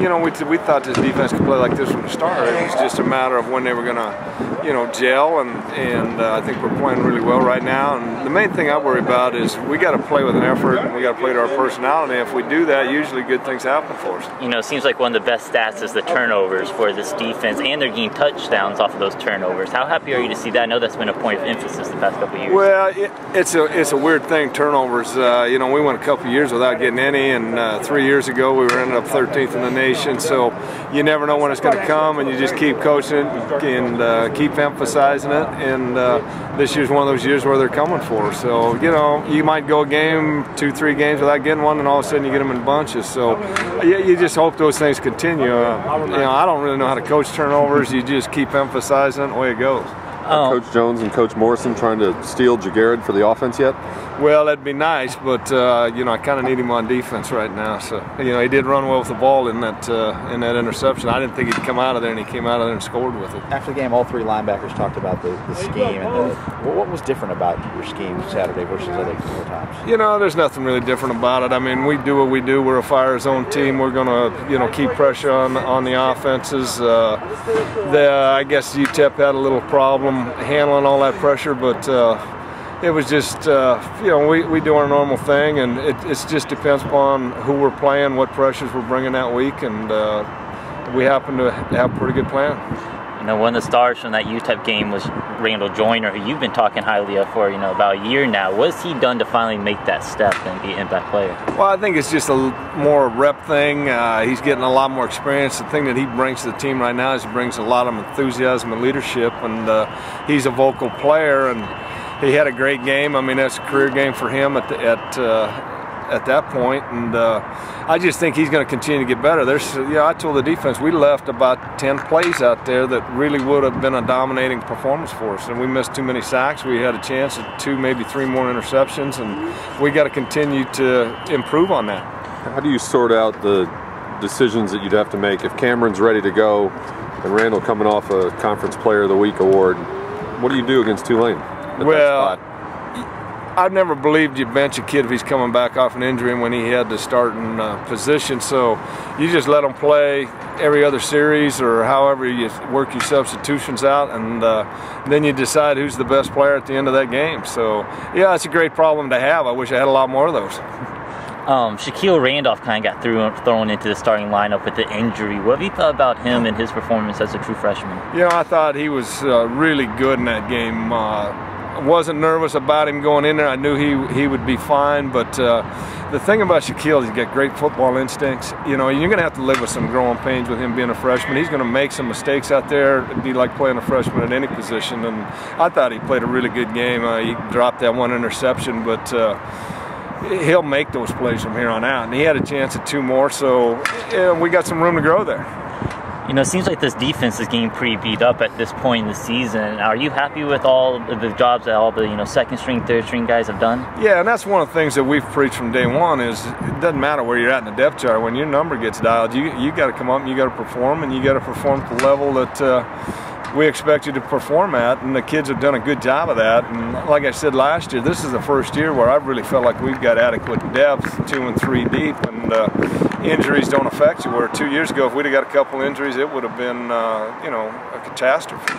you know, we thought this defense could play like this from the start. It was just a matter of when they were going to, you know, gel, and I think we're playing really well right now. And the main thing I worry about is we got to play with an effort, and we got to play to our personality. If we do that, usually good things happen for us. You know, it seems like one of the best stats is the turnovers for this defense, and they're getting touchdowns off of those turnovers. How happy are you to see that? I know that's been a point of emphasis the past couple of years. Well, it's a weird thing, turnovers. You know, we went a couple of years without getting any, and 3 years ago we were ended up 13th in the nation. So you never know when it's going to come, and you just keep coaching it and keep emphasizing it. And this year's one of those years where they're coming for us. So, you know, you might go a game, 2-3 games without getting one, and all of a sudden you get them in bunches. So you just hope those things continue. You know, I don't really know how to coach turnovers. You just keep emphasizing it, the way it goes. Coach Jones and Coach Morrison trying to steal Jagarrett for the offense yet? Well, that'd be nice, but you know, I kind of need him on defense right now. So, you know, he did run well with the ball in that interception. I didn't think he'd come out of there, and he came out of there and scored with it. After the game, all three linebackers talked about the scheme and what was different about your scheme Saturday versus other times? You know, there's nothing really different about it. I mean, we do what we do. We're a fire zone team. We're going to, you know, keep pressure on the offenses. I guess UTEP had a little problem handling all that pressure, but it was just, you know, we do our normal thing, and it just depends upon who we're playing, what pressures we're bringing that week, and we happen to have a pretty good plan. You know, one of the stars from that UTEP game was Randall Joyner, who you've been talking highly of for, you know, about a year now. What has he done to finally make that step and be an impact player? Well, I think it's just a more rep thing. He's getting a lot more experience. The thing that he brings to the team right now is he brings a lot of enthusiasm and leadership, and he's a vocal player, and he had a great game. I mean, that's a career game for him at that point, and I just think he's going to continue to get better. I told the defense we left about 10 plays out there that really would have been a dominating performance for us, and we missed too many sacks. We had a chance at 2, maybe 3 more interceptions, and we got to continue to improve on that. How do you sort out the decisions that you'd have to make if Cameron's ready to go and Randall coming off a Conference Player of the Week award? What do you do against Tulane? Well, I've never believed you bench a kid if he's coming back off an injury when he had the starting position. So you just let him play every other series or however you work your substitutions out, and then you decide who's the best player at the end of that game. So yeah, it's a great problem to have. I wish I had a lot more of those. Shaquille Randolph kind of got thrown into the starting lineup with the injury. What have you thought about him and his performance as a true freshman? You know, I thought he was really good in that game. Wasn't nervous about him going in there. I knew he would be fine, but the thing about Shaquille is he's got great football instincts. You know, you're going to have to live with some growing pains with him being a freshman. He's going to make some mistakes out there. It'd be like playing a freshman at any position, and I thought he played a really good game. He dropped that one interception, but he'll make those plays from here on out, and he had a chance at 2 more, so yeah, we got some room to grow there. You know, it seems like this defense is getting pretty beat up at this point in the season. Are you happy with all of the jobs that all the, you know, second string, third string guys have done? Yeah, and that's one of the things that we've preached from day one is it doesn't matter where you're at in the depth chart. When your number gets dialed, you got to come up and you got to perform, and you got to perform at the level that we expect you to perform at, and the kids have done a good job of that. And like I said last year, this is the first year where I've really felt like we've got adequate depth, 2 and 3 deep, and injuries don't affect you. Where 2 years ago, if we'd have got a couple injuries, it would have been, you know, a catastrophe.